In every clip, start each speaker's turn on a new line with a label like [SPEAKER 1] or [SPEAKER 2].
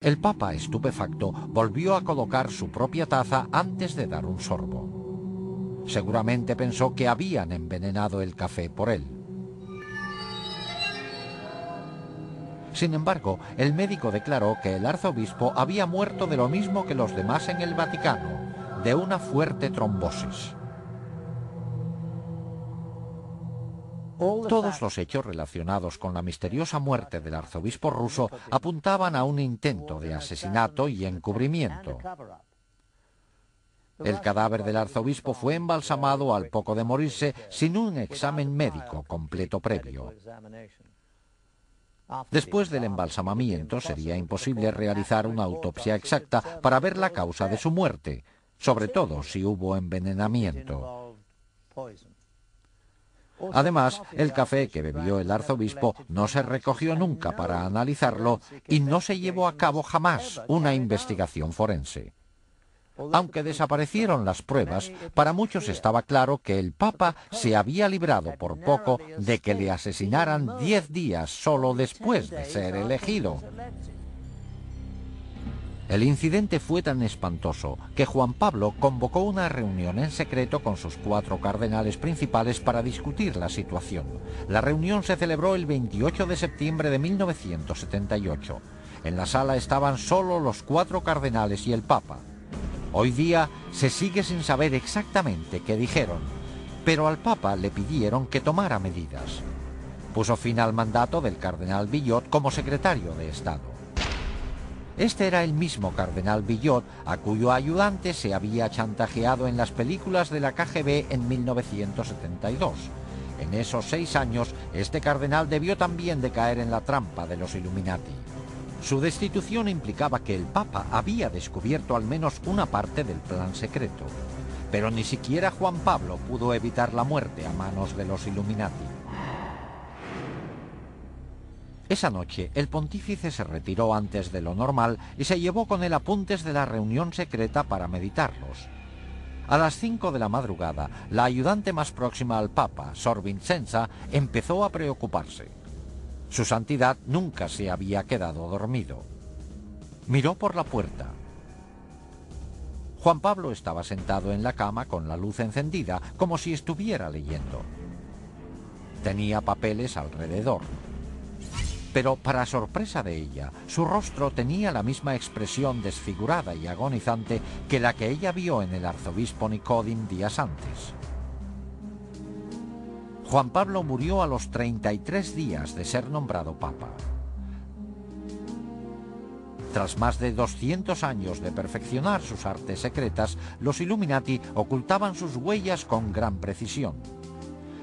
[SPEAKER 1] El Papa, estupefacto, volvió a colocar su propia taza antes de dar un sorbo. Seguramente pensó que habían envenenado el café por él. Sin embargo, el médico declaró que el arzobispo había muerto de lo mismo que los demás en el Vaticano, de una fuerte trombosis. Todos los hechos relacionados con la misteriosa muerte del arzobispo ruso apuntaban a un intento de asesinato y encubrimiento. El cadáver del arzobispo fue embalsamado al poco de morirse sin un examen médico completo previo. Después del embalsamamiento sería imposible realizar una autopsia exacta para ver la causa de su muerte, sobre todo si hubo envenenamiento. Además, el café que bebió el arzobispo no se recogió nunca para analizarlo y no se llevó a cabo jamás una investigación forense. Aunque desaparecieron las pruebas, para muchos estaba claro que el Papa se había librado por poco de que le asesinaran 10 días solo después de ser elegido. El incidente fue tan espantoso que Juan Pablo convocó una reunión en secreto con sus 4 cardenales principales para discutir la situación. La reunión se celebró el 28 de septiembre de 1978. En la sala estaban solo los 4 cardenales y el Papa. Hoy día se sigue sin saber exactamente qué dijeron, pero al Papa le pidieron que tomara medidas. Puso fin al mandato del cardenal Billot como secretario de Estado. Este era el mismo cardenal Billot a cuyo ayudante se había chantajeado en las películas de la KGB en 1972. En esos 6 años, este cardenal debió también de caer en la trampa de los Illuminati. Su destitución implicaba que el Papa había descubierto al menos una parte del plan secreto. Pero ni siquiera Juan Pablo pudo evitar la muerte a manos de los Illuminati. Esa noche, el pontífice se retiró antes de lo normal y se llevó con él apuntes de la reunión secreta para meditarlos. A las 5 de la madrugada, la ayudante más próxima al Papa, Sor Vincenza, empezó a preocuparse. Su santidad nunca se había quedado dormido. Miró por la puerta. Juan Pablo estaba sentado en la cama con la luz encendida, como si estuviera leyendo. Tenía papeles alrededor. Pero, para sorpresa de ella, su rostro tenía la misma expresión desfigurada y agonizante que la que ella vio en el arzobispo Nicodim días antes. Juan Pablo murió a los 33 días de ser nombrado Papa. Tras más de 200 años de perfeccionar sus artes secretas, los Illuminati ocultaban sus huellas con gran precisión.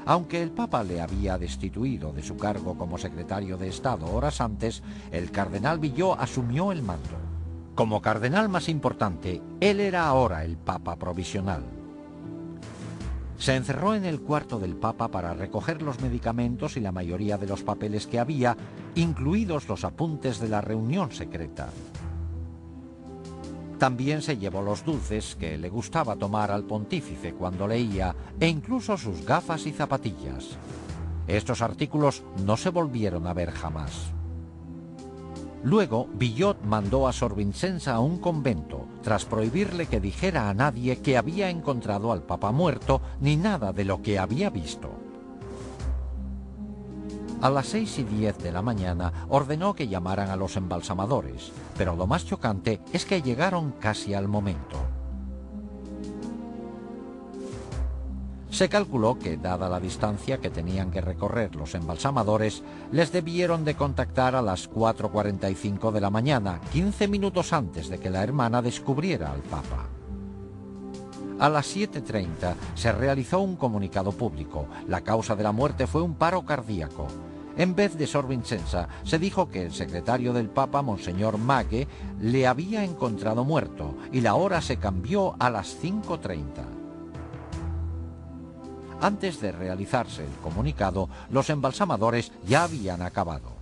[SPEAKER 1] Aunque el Papa le había destituido de su cargo como secretario de Estado horas antes, el cardenal Billot asumió el mando. Como cardenal más importante, él era ahora el Papa provisional. Se encerró en el cuarto del Papa para recoger los medicamentos y la mayoría de los papeles que había, incluidos los apuntes de la reunión secreta. También se llevó los dulces que le gustaba tomar al pontífice cuando leía, e incluso sus gafas y zapatillas. Estos artículos no se volvieron a ver jamás. Luego, Billot mandó a Sor Vincenza a un convento, tras prohibirle que dijera a nadie que había encontrado al Papa muerto, ni nada de lo que había visto. A las 6:10 de la mañana ordenó que llamaran a los embalsamadores, pero lo más chocante es que llegaron casi al momento. Se calculó que, dada la distancia que tenían que recorrer los embalsamadores, les debieron de contactar a las 4:45 de la mañana, 15 minutos antes de que la hermana descubriera al Papa. A las 7:30 se realizó un comunicado público. La causa de la muerte fue un paro cardíaco. En vez de Sor Vincenza, se dijo que el secretario del Papa, Monseñor Maghe, le había encontrado muerto y la hora se cambió a las 5:30. Antes de realizarse el comunicado, los embalsamadores ya habían acabado.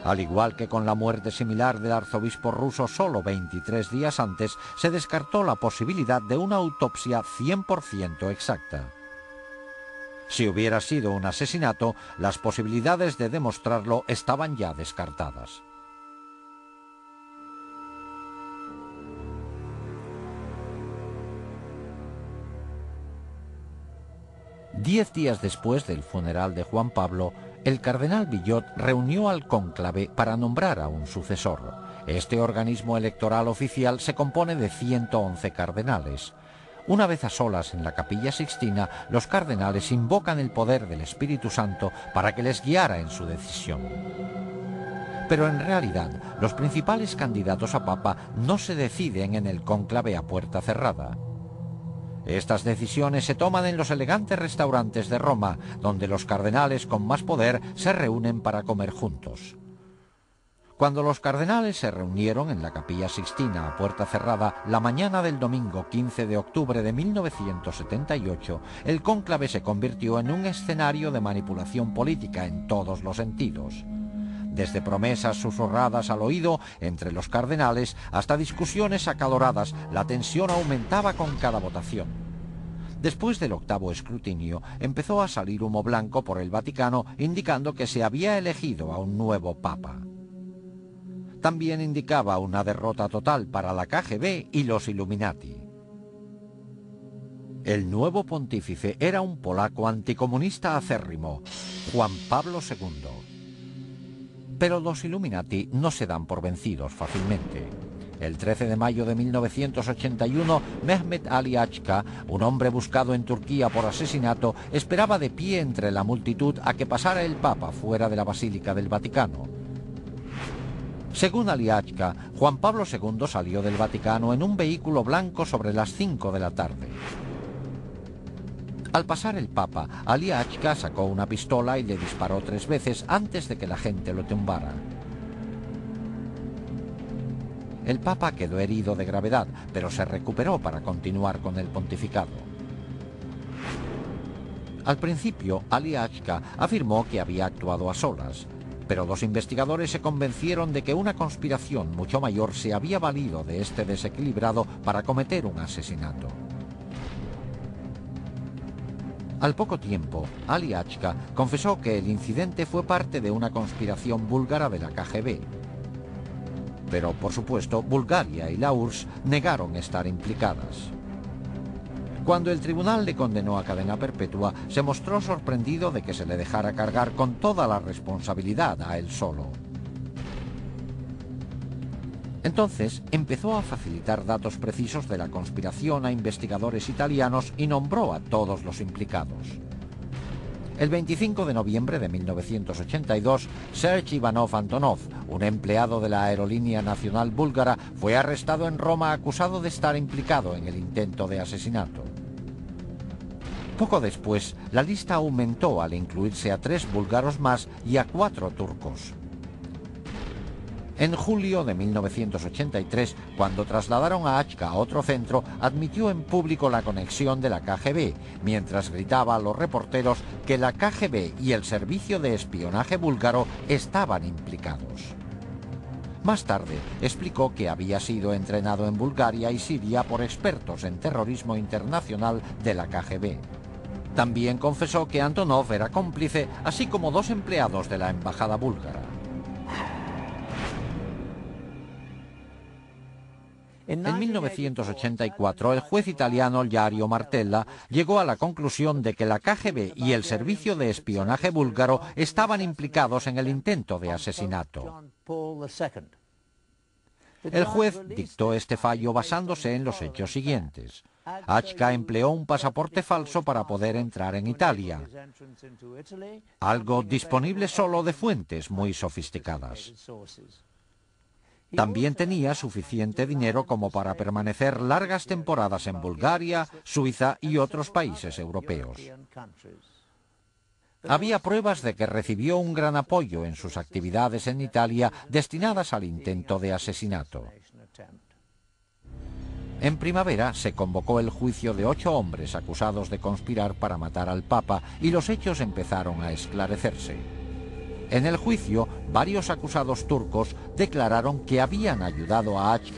[SPEAKER 1] Al igual que con la muerte similar del arzobispo ruso solo 23 días antes, se descartó la posibilidad de una autopsia 100% exacta. Si hubiera sido un asesinato, las posibilidades de demostrarlo estaban ya descartadas. 10 días después del funeral de Juan Pablo, el cardenal Villot reunió al cónclave para nombrar a un sucesor. Este organismo electoral oficial se compone de 111 cardenales. Una vez a solas en la Capilla Sixtina, los cardenales invocan el poder del Espíritu Santo para que les guiara en su decisión. Pero en realidad, los principales candidatos a papa no se deciden en el cónclave a puerta cerrada. Estas decisiones se toman en los elegantes restaurantes de Roma, donde los cardenales con más poder se reúnen para comer juntos. Cuando los cardenales se reunieron en la Capilla Sixtina a puerta cerrada la mañana del domingo 15 de octubre de 1978, el cónclave se convirtió en un escenario de manipulación política en todos los sentidos. Desde promesas susurradas al oído entre los cardenales hasta discusiones acaloradas, la tensión aumentaba con cada votación. Después del octavo escrutinio, empezó a salir humo blanco por el Vaticano indicando que se había elegido a un nuevo papa. También indicaba una derrota total para la KGB y los Illuminati. El nuevo pontífice era un polaco anticomunista acérrimo, Juan Pablo II. Pero los Illuminati no se dan por vencidos fácilmente. El 13 de mayo de 1981, Mehmet Ali Achka, un hombre buscado en Turquía por asesinato, esperaba de pie entre la multitud a que pasara el Papa fuera de la Basílica del Vaticano. Según Ali Achka, Juan Pablo II salió del Vaticano en un vehículo blanco sobre las 5 de la tarde. Al pasar el Papa, Ali Achka sacó una pistola y le disparó 3 veces antes de que la gente lo tumbara. El Papa quedó herido de gravedad, pero se recuperó para continuar con el pontificado. Al principio, Ali Achka afirmó que había actuado a solas, pero los investigadores se convencieron de que una conspiración mucho mayor se había valido de este desequilibrado para cometer un asesinato. Al poco tiempo, Ali Achka confesó que el incidente fue parte de una conspiración búlgara de la KGB. Pero, por supuesto, Bulgaria y la URSS negaron estar implicadas. Cuando el tribunal le condenó a cadena perpetua, se mostró sorprendido de que se le dejara cargar con toda la responsabilidad a él solo. Entonces empezó a facilitar datos precisos de la conspiración a investigadores italianos y nombró a todos los implicados. El 25 de noviembre de 1982, Serge Ivanov Antonov, un empleado de la Aerolínea Nacional Búlgara, fue arrestado en Roma acusado de estar implicado en el intento de asesinato. Poco después, la lista aumentó al incluirse a 3 búlgaros más y a 4 turcos. En julio de 1983, cuando trasladaron a Achka a otro centro, admitió en público la conexión de la KGB, mientras gritaba a los reporteros que la KGB y el servicio de espionaje búlgaro estaban implicados. Más tarde, explicó que había sido entrenado en Bulgaria y Siria por expertos en terrorismo internacional de la KGB. También confesó que Antonov era cómplice, así como 2 empleados de la embajada búlgara. En 1984, el juez italiano Lario Martella llegó a la conclusión de que la KGB y el servicio de espionaje búlgaro estaban implicados en el intento de asesinato. El juez dictó este fallo basándose en los hechos siguientes. Achka empleó un pasaporte falso para poder entrar en Italia, algo disponible solo de fuentes muy sofisticadas. También tenía suficiente dinero como para permanecer largas temporadas en Bulgaria, Suiza y otros países europeos. Había pruebas de que recibió un gran apoyo en sus actividades en Italia destinadas al intento de asesinato. En primavera se convocó el juicio de 8 hombres acusados de conspirar para matar al Papa y los hechos empezaron a esclarecerse. En el juicio, varios acusados turcos declararon que habían ayudado a Achka